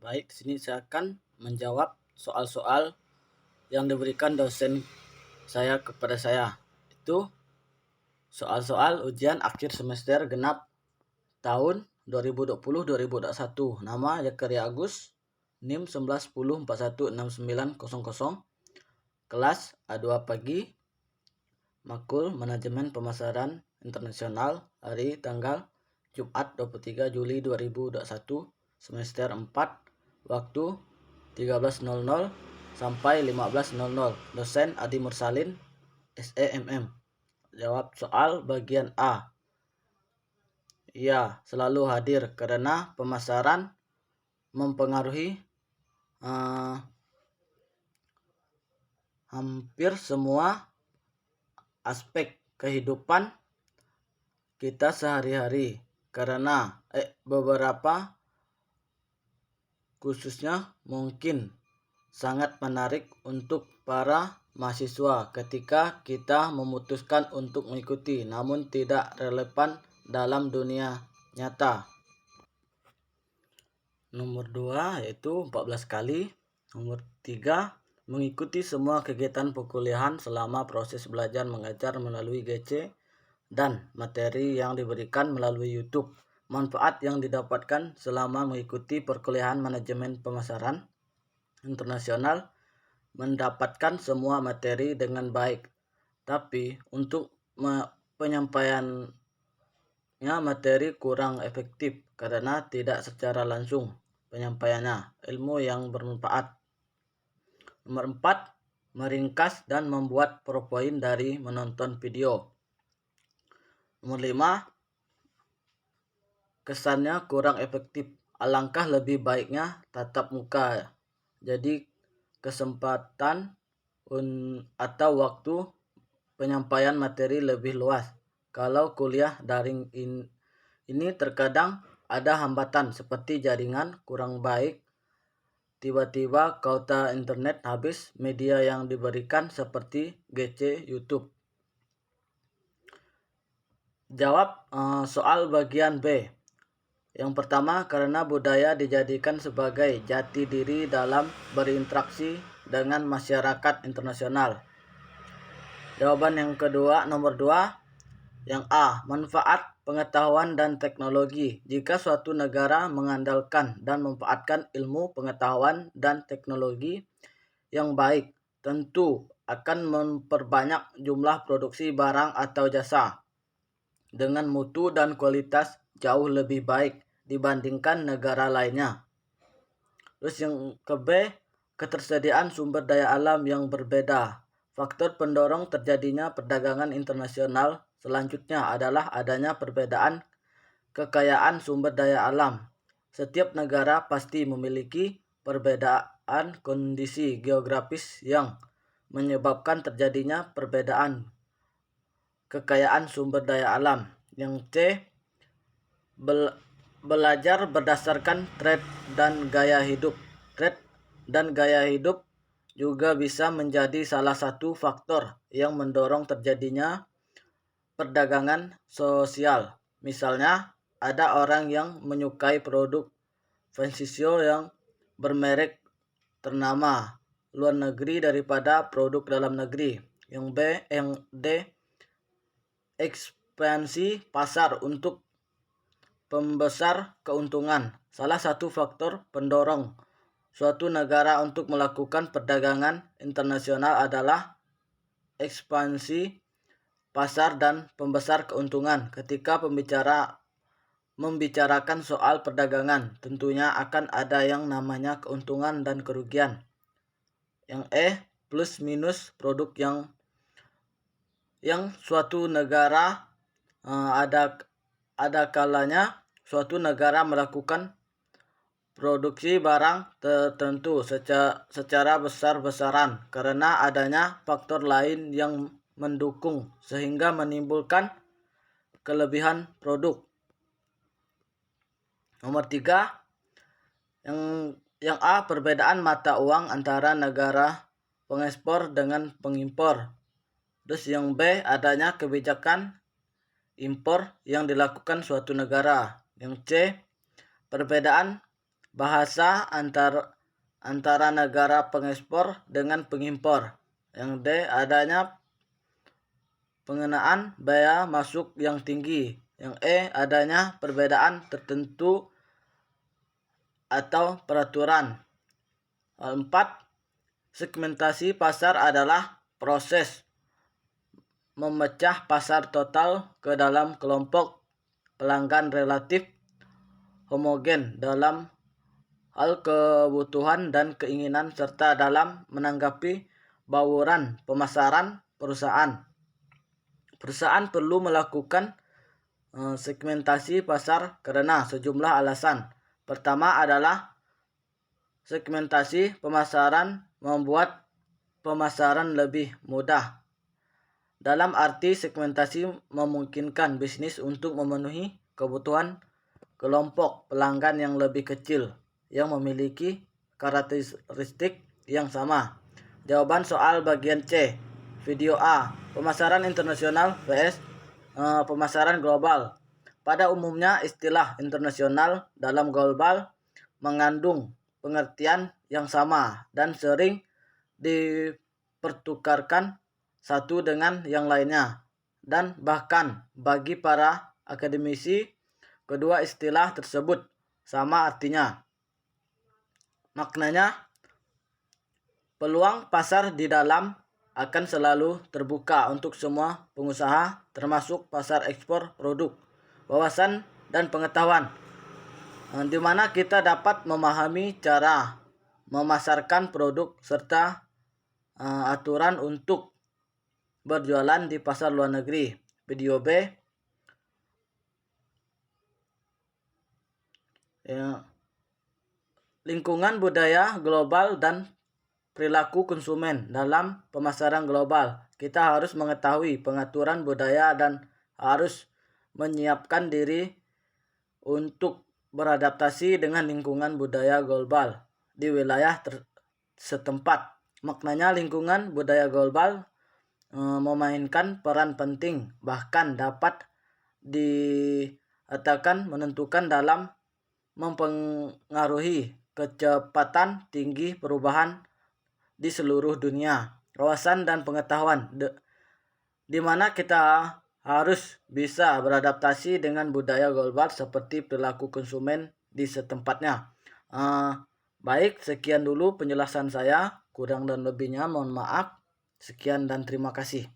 Baik, di sini saya akan menjawab soal-soal yang diberikan dosen saya kepada saya. Itu soal-soal ujian akhir semester genap tahun 2020-2021. Nama Zakaria Agus, NIM 1110416900, kelas A2 pagi, Makul Manajemen Pemasaran Internasional, hari tanggal Jumat 23 Juli 2021, semester 4, waktu 13.00 sampai 15.00. Dosen Adi Mursalin, SEMM. Jawab soal bagian A. Ya, selalu hadir karena pemasaran mempengaruhi hampir semua aspek kehidupan kita sehari-hari, karena beberapa khususnya mungkin sangat menarik untuk para mahasiswa ketika kita memutuskan untuk mengikuti, namun tidak relevan dalam dunia nyata. Nomor 2 yaitu 14 kali. Nomor 3, mengikuti semua kegiatan perkuliahan selama proses belajar mengajar melalui GC dan materi yang diberikan melalui YouTube. Manfaat yang didapatkan selama mengikuti perkuliahan manajemen pemasaran internasional: mendapatkan semua materi dengan baik, tapi untuk penyampaiannya materi kurang efektif karena tidak secara langsung penyampaiannya ilmu yang bermanfaat. Nomor 4, meringkas dan membuat PowerPoint dari menonton video. Nomor 5, kesannya kurang efektif. Alangkah lebih baiknya tatap muka. Jadi kesempatan atau waktu penyampaian materi lebih luas. Kalau kuliah daring ini terkadang ada hambatan seperti jaringan kurang baik, tiba-tiba kuota internet habis, media yang diberikan seperti GC, YouTube. Jawab soal bagian B. Yang pertama, karena budaya dijadikan sebagai jati diri dalam berinteraksi dengan masyarakat internasional. Jawaban yang kedua, nomor 2, yang A, manfaat pengetahuan dan teknologi. Jika suatu negara mengandalkan dan memanfaatkan ilmu pengetahuan dan teknologi yang baik, tentu akan memperbanyak jumlah produksi barang atau jasa dengan mutu dan kualitas jauh lebih baik dibandingkan negara lainnya. Terus yang ke B, ketersediaan sumber daya alam yang berbeda. Faktor pendorong terjadinya perdagangan internasional selanjutnya adalah adanya perbedaan kekayaan sumber daya alam. Setiap negara pasti memiliki perbedaan kondisi geografis yang menyebabkan terjadinya perbedaan kekayaan sumber daya alam. Yang C, belajar berdasarkan tren dan gaya hidup. Tren dan gaya hidup juga bisa menjadi salah satu faktor yang mendorong terjadinya perdagangan sosial. Misalnya, ada orang yang menyukai produk fancy show yang bermerek ternama luar negeri daripada produk dalam negeri. Yang D, ekspansi pasar untuk pembesar keuntungan. Salah satu faktor pendorong suatu negara untuk melakukan perdagangan internasional adalah ekspansi pasar dan pembesar keuntungan. Ketika membicarakan soal perdagangan, tentunya akan ada yang namanya keuntungan dan kerugian. Yang E, plus minus produk yang suatu negara ada kalanya suatu negara melakukan produksi barang tertentu secara besar-besaran karena adanya faktor lain yang mendukung sehingga menimbulkan kelebihan produk. Nomor 3, yang A, perbedaan mata uang antara negara pengekspor dengan pengimpor. Terus yang B, adanya kebijakan impor yang dilakukan suatu negara. Yang C, perbedaan bahasa antara negara pengekspor dengan pengimpor. Yang D, adanya pengenaan bea masuk yang tinggi. Yang E, adanya perbedaan tertentu atau peraturan. 4. Segmentasi pasar adalah proses memecah pasar total ke dalam kelompok pelanggan relatif homogen dalam hal kebutuhan dan keinginan serta dalam menanggapi bauran pemasaran perusahaan. Perusahaan perlu melakukan segmentasi pasar karena sejumlah alasan. Pertama adalah segmentasi pemasaran membuat pemasaran lebih mudah. Dalam arti segmentasi memungkinkan bisnis untuk memenuhi kebutuhan kelompok pelanggan yang lebih kecil yang memiliki karakteristik yang sama. Jawaban soal bagian C. Video A. Pemasaran internasional vs pemasaran global. Pada umumnya istilah internasional dalam global mengandung pengertian yang sama dan sering dipertukarkan satu dengan yang lainnya. Dan bahkan bagi para akademisi, kedua istilah tersebut sama artinya. Maknanya, peluang pasar di dalam akan selalu terbuka untuk semua pengusaha, termasuk pasar ekspor produk, wawasan, dan pengetahuan, di mana kita dapat memahami cara memasarkan produk serta aturan untuk berjualan di pasar luar negeri. Video B. Lingkungan budaya global dan perilaku konsumen dalam pemasaran global. Kita harus mengetahui pengaturan budaya dan harus menyiapkan diri untuk beradaptasi dengan lingkungan budaya global di wilayah setempat. Maknanya lingkungan budaya global memainkan peran penting, bahkan dapat dikatakan menentukan dalam mempengaruhi kecepatan tinggi perubahan di seluruh dunia. Wawasan dan pengetahuan di mana kita harus bisa beradaptasi dengan budaya global seperti perilaku konsumen di setempatnya. Baik, sekian dulu penjelasan saya. Kurang dan lebihnya mohon maaf. Sekian dan terima kasih.